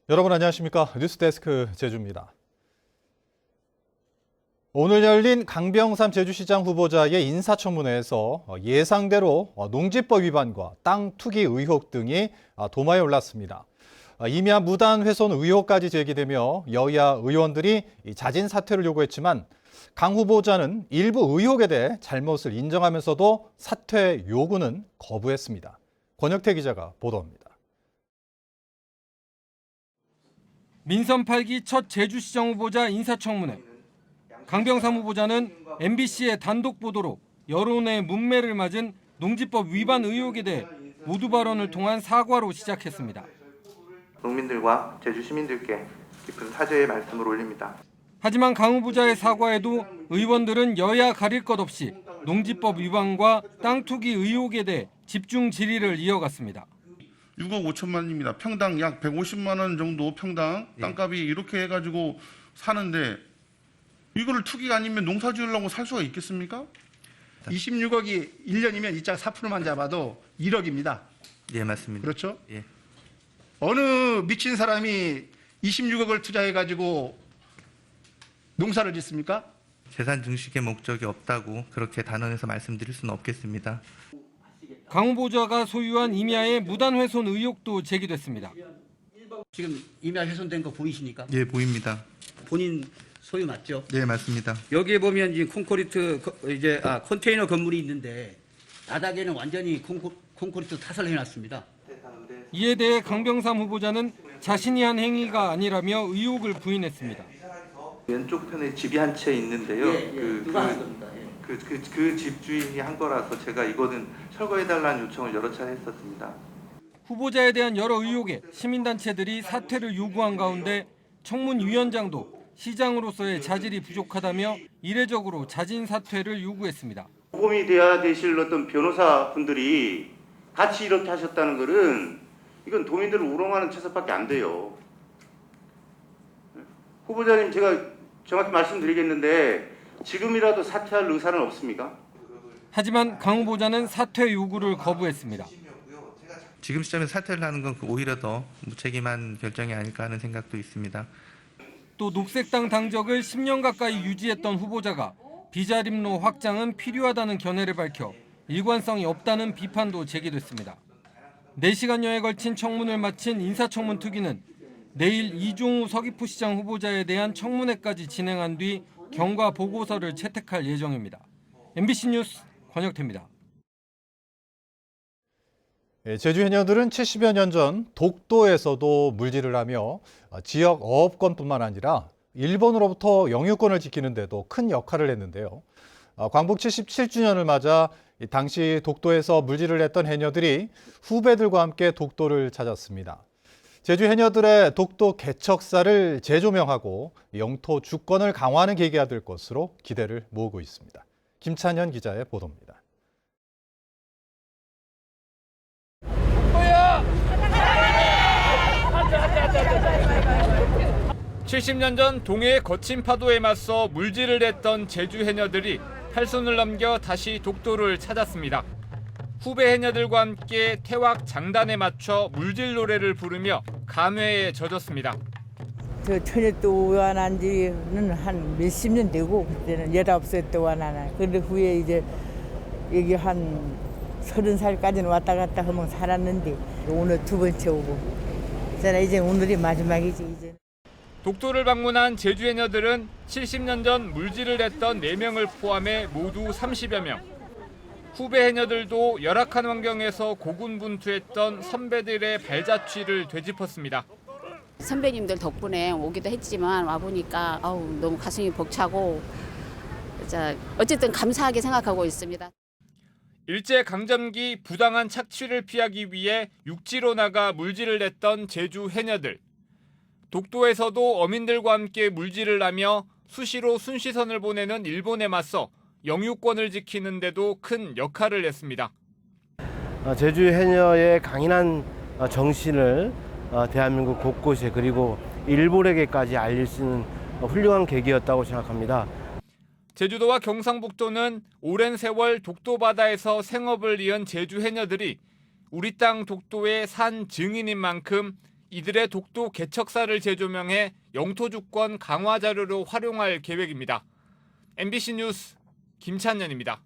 여러분 안녕하십니까? 뉴스데스크 제주입니다. 오늘 열린 강병삼 제주시장 후보자의 인사청문회에서 예상대로 농지법 위반과 땅 투기 의혹 등이 도마에 올랐습니다. 임야 무단 훼손 의혹까지 제기되며 여야 의원들이 자진 사퇴를 요구했지만 강 후보자는 일부 의혹에 대해 잘못을 인정하면서도 사퇴 요구는 거부했습니다. 권혁태 기자가 보도합니다. 민선 8기 첫 제주시장 후보자 인사청문회. 강병삼 후보자는 MBC의 단독 보도로 여론의 문매를 맞은 농지법 위반 의혹에 대해 모두 발언을 통한 사과로 시작했습니다. 농민들과 제주 시민들께 깊은 사죄의 말씀을 올립니다. 하지만 강 후보자의 사과에도 의원들은 여야 가릴 것 없이 농지법 위반과 땅 투기 의혹에 대해 집중 질의를 이어갔습니다. 6억 5천만입니다. 평당 약 150만 원 정도 평당 땅값이 이렇게 해가지고 사는데 이거를 투기가 아니면 농사 지으려고 살 수가 있겠습니까? 26억이 1년이면 이자 4%만 잡아도 1억입니다. 예, 맞습니다. 그렇죠? 예. 어느 미친 사람이 26억을 투자해가지고 농사를 짓습니까? 재산 증식의 목적이 없다고 그렇게 단언해서 말씀드릴 수는 없겠습니다. 강 후보자가 소유한 임야의 무단 훼손 의혹도 제기됐습니다. 지금 임야 훼손된 거 보이십니까? 예, 보입니다. 본인 소유 맞죠? 예, 맞습니다. 여기에 보면 이제 컨테이너 건물이 있는데 바닥에는 완전히 콘크리트 타설 해놨습니다. 이에 대해 강병삼 후보자는 자신이 한 행위가 아니라며 의혹을 부인했습니다. 왼쪽 편에 집이 한 채 있는데요. 누가 한 겁니다. 그 집주인이 한 거라서 제가 이거는 철거해달라는 요청을 여러 차례 했었습니다. 후보자에 대한 여러 의혹에 시민단체들이 사퇴를 요구한 가운데 청문위원장도 시장으로서의 자질이 부족하다며 이례적으로 자진 사퇴를 요구했습니다. 모범이 돼야 되실 어떤 변호사분들이 같이 이렇게 하셨다는 것은 이건 도민들을 우롱하는 채석밖에 안 돼요. 후보자님, 제가 정확히 말씀드리겠는데 지금이라도 사퇴할 의사는 없습니까? 하지만 강 후보자는 사퇴 요구를 거부했습니다. 지금 시점에서 사퇴를 하는 건 오히려 더 무책임한 결정이 아닐까 하는 생각도 있습니다. 또 녹색당 당적을 10년 가까이 유지했던 후보자가 비자림로 확장은 필요하다는 견해를 밝혀 일관성이 없다는 비판도 제기됐습니다. 4시간여에 걸친 청문을 마친 인사청문 특위는 내일 이종우 서귀포시장 후보자에 대한 청문회까지 진행한 뒤 경과 보고서를 채택할 예정입니다. MBC 뉴스 권혁태입니다. 제주 해녀들은 70여 년 전 독도에서도 물질을 하며 지역 어업권뿐만 아니라 일본으로부터 영유권을 지키는 데도 큰 역할을 했는데요. 광복 77주년을 맞아 당시 독도에서 물질을 했던 해녀들이 후배들과 함께 독도를 찾았습니다. 제주 해녀들의 독도 개척사를 재조명하고 영토 주권을 강화하는 계기가 될 것으로 기대를 모으고 있습니다. 김찬현 기자의 보도입니다. 70년 전 동해의 거친 파도에 맞서 물질을 했던 제주 해녀들이 8손을 넘겨 다시 독도를 찾았습니다. 후배 해녀들과 함께 태왁 장단에 맞춰 물질 노래를 부르며 감회에 젖었습니다. 저 천여도 완한 지는 한 몇십 년 되고 그때는 19살 때 완하나. 그런데 후에 이제 여기 한 30살까지는 왔다 갔다 하면 살았는데 오늘 두 번째 오고. 저는 이제 오늘이 마지막이지 이제. 독도를 방문한 제주 해녀들은 70년 전 물질을 했던 4명을 포함해 모두 30여 명. 후배 해녀들도 열악한 환경에서 고군분투했던 선배들의 발자취를 되짚었습니다. 선배님들 덕분에 오기도 했지만 와보니까 너무 가슴이 벅차고 어쨌든 감사하게 생각하고 있습니다. 일제강점기 부당한 착취를 피하기 위해 육지로 나가 물질을 냈던 제주 해녀들. 독도에서도 어민들과 함께 물질을 하며 수시로 순시선을 보내는 일본에 맞서 영유권을 지키는 데도 큰 역할을 했습니다. 제주 해녀의 강인한 정신을 대한민국 곳곳에 그리고 일본에게까지 알릴 수 있는 훌륭한 계기였다고 생각합니다. 제주도와 경상북도는 오랜 세월 독도 바다에서 생업을 이은 제주 해녀들이 우리 땅 독도의 산 증인인 만큼 이들의 독도 개척사를 재조명해 영토 주권 강화 자료로 활용할 계획입니다. MBC 뉴스 김찬년입니다.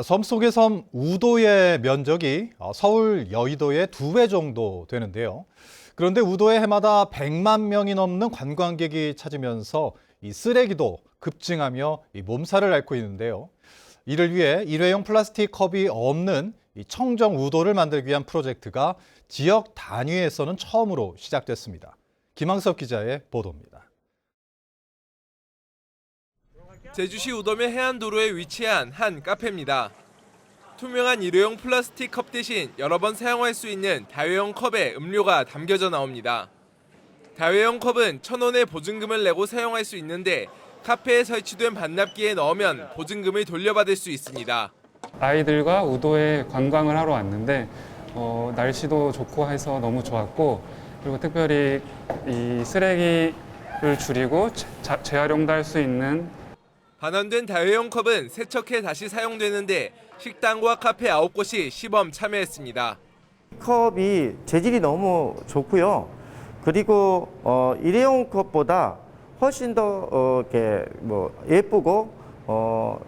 섬 속의 섬 우도의 면적이 서울 여의도의 2배 정도 되는데요. 그런데 우도에 해마다 100만 명이 넘는 관광객이 찾으면서 이 쓰레기도 급증하며 이 몸살을 앓고 있는데요. 이를 위해 일회용 플라스틱 컵이 없는 이 청정 우도를 만들기 위한 프로젝트가 지역 단위에서는 처음으로 시작됐습니다. 김항섭 기자의 보도입니다. 제주시 우도면 해안도로에 위치한 한 카페입니다. 투명한 일회용 플라스틱 컵 대신 여러 번 사용할 수 있는 다회용 컵에 음료가 담겨져 나옵니다. 다회용 컵은 1,000원의 보증금을 내고 사용할 수 있는데 카페에 설치된 반납기에 넣으면 보증금을 돌려받을 수 있습니다. 아이들과 우도에 관광을 하러 왔는데 날씨도 좋고 해서 너무 좋았고, 그리고 특별히 이 쓰레기를 줄이고 재활용도 할 수 있는 반환된 다회용 컵은 세척해 다시 사용되는데 식당과 카페 9곳이 시범 참여했습니다. 컵이 재질이 너무 좋고요. 그리고 일회용 컵보다 훨씬 더 이렇게 예쁘고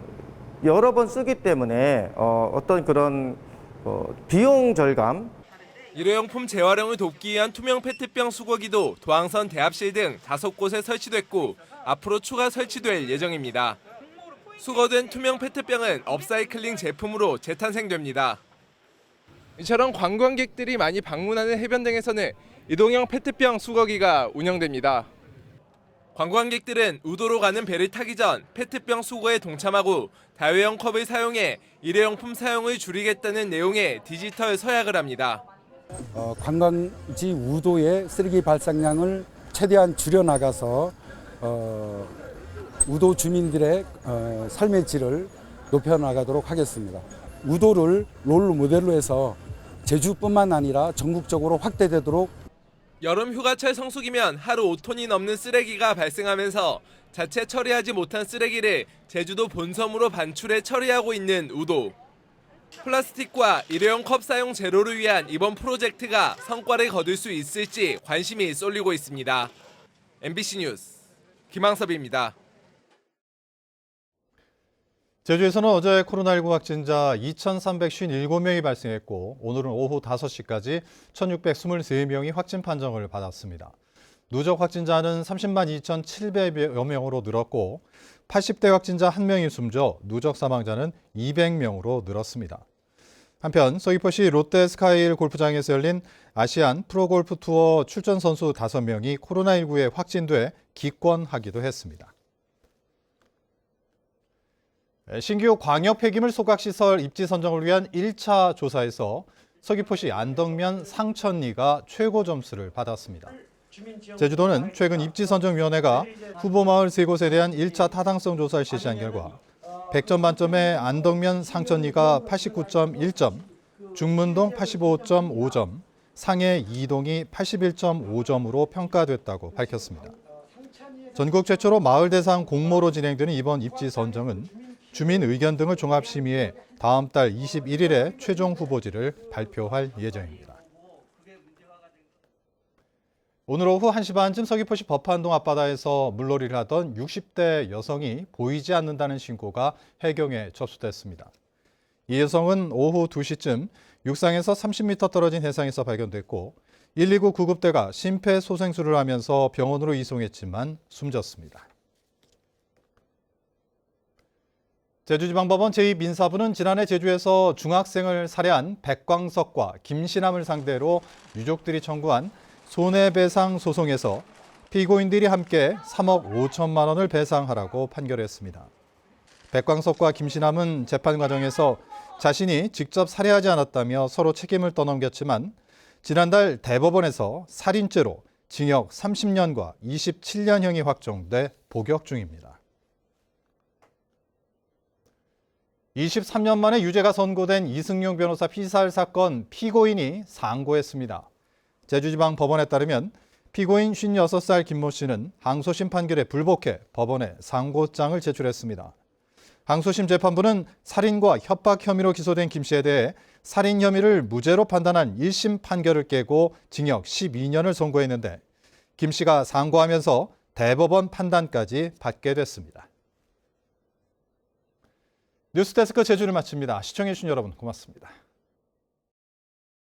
여러 번 쓰기 때문에 어떤 그런 비용 절감. 일회용품 재활용을 돕기 위한 투명 페트병 수거기도 도항선 대합실 등 5곳에 설치됐고 앞으로 추가 설치될 예정입니다. 수거된 투명 페트병은 업사이클링 제품으로 재탄생됩니다. 이처럼 관광객들이 많이 방문하는 해변 등에서는 이동형 페트병 수거기가 운영됩니다. 관광객들은 우도로 가는 배를 타기 전 페트병 수거에 동참하고 다회용 컵을 사용해 일회용품 사용을 줄이겠다는 내용의 디지털 서약을 합니다. 관광지 우도의 쓰레기 발생량을 최대한 줄여나가서 우도 주민들의 삶의 질을 높여나가도록 하겠습니다. 우도를 롤 모델로 해서 제주뿐만 아니라 전국적으로 확대되도록. 여름 휴가철 성수기면 하루 5톤이 넘는 쓰레기가 발생하면서 자체 처리하지 못한 쓰레기를 제주도 본섬으로 반출해 처리하고 있는 우도. 플라스틱과 일회용 컵 사용 제로를 위한 이번 프로젝트가 성과를 거둘 수 있을지 관심이 쏠리고 있습니다. MBC 뉴스 김항섭입니다. 제주에서는 어제 코로나19 확진자 2,357명이 발생했고 오늘은 오후 5시까지 1,623명이 확진 판정을 받았습니다. 누적 확진자는 30만 2,700여 명으로 늘었고 80대 확진자 1명이 숨져 누적 사망자는 200명으로 늘었습니다. 한편 서귀포시 롯데 스카이힐 골프장에서 열린 아시안 프로골프 투어 출전 선수 5명이 코로나19에 확진돼 기권하기도 했습니다. 신규 광역 폐기물 소각시설 입지 선정을 위한 1차 조사에서 서귀포시 안덕면 상천리가 최고 점수를 받았습니다. 제주도는 최근 입지선정위원회가 후보마을 3곳에 대한 1차 타당성 조사를 실시한 결과 100점 만점에 안덕면 상천리가 89.1점, 중문동 85.5점, 상해 2동이 81.5점으로 평가됐다고 밝혔습니다. 전국 최초로 마을 대상 공모로 진행되는 이번 입지 선정은 주민 의견 등을 종합 심의해 다음 달 21일에 최종 후보지를 발표할 예정입니다. 오늘 오후 1시 반쯤 서귀포시 법한동 앞바다에서 물놀이를 하던 60대 여성이 보이지 않는다는 신고가 해경에 접수됐습니다. 이 여성은 오후 2시쯤 육상에서 30m 떨어진 해상에서 발견됐고 119 구급대가 심폐소생술을 하면서 병원으로 이송했지만 숨졌습니다. 제주지방법원 제2민사부는 지난해 제주에서 중학생을 살해한 백광석과 김신함을 상대로 유족들이 청구한 손해배상 소송에서 피고인들이 함께 3억 5천만 원을 배상하라고 판결했습니다. 백광석과 김신함은 재판 과정에서 자신이 직접 살해하지 않았다며 서로 책임을 떠넘겼지만 지난달 대법원에서 살인죄로 징역 30년과 27년형이 확정돼 복역 중입니다. 23년 만에 유죄가 선고된 이승용 변호사 피살 사건 피고인이 상고했습니다. 제주지방법원에 따르면 피고인 56살 김모 씨는 항소심 판결에 불복해 법원에 상고장을 제출했습니다. 항소심 재판부는 살인과 협박 혐의로 기소된 김 씨에 대해 살인 혐의를 무죄로 판단한 1심 판결을 깨고 징역 12년을 선고했는데 김 씨가 상고하면서 대법원 판단까지 받게 됐습니다. 뉴스데스크 제주를 마칩니다. 시청해주신 여러분 고맙습니다.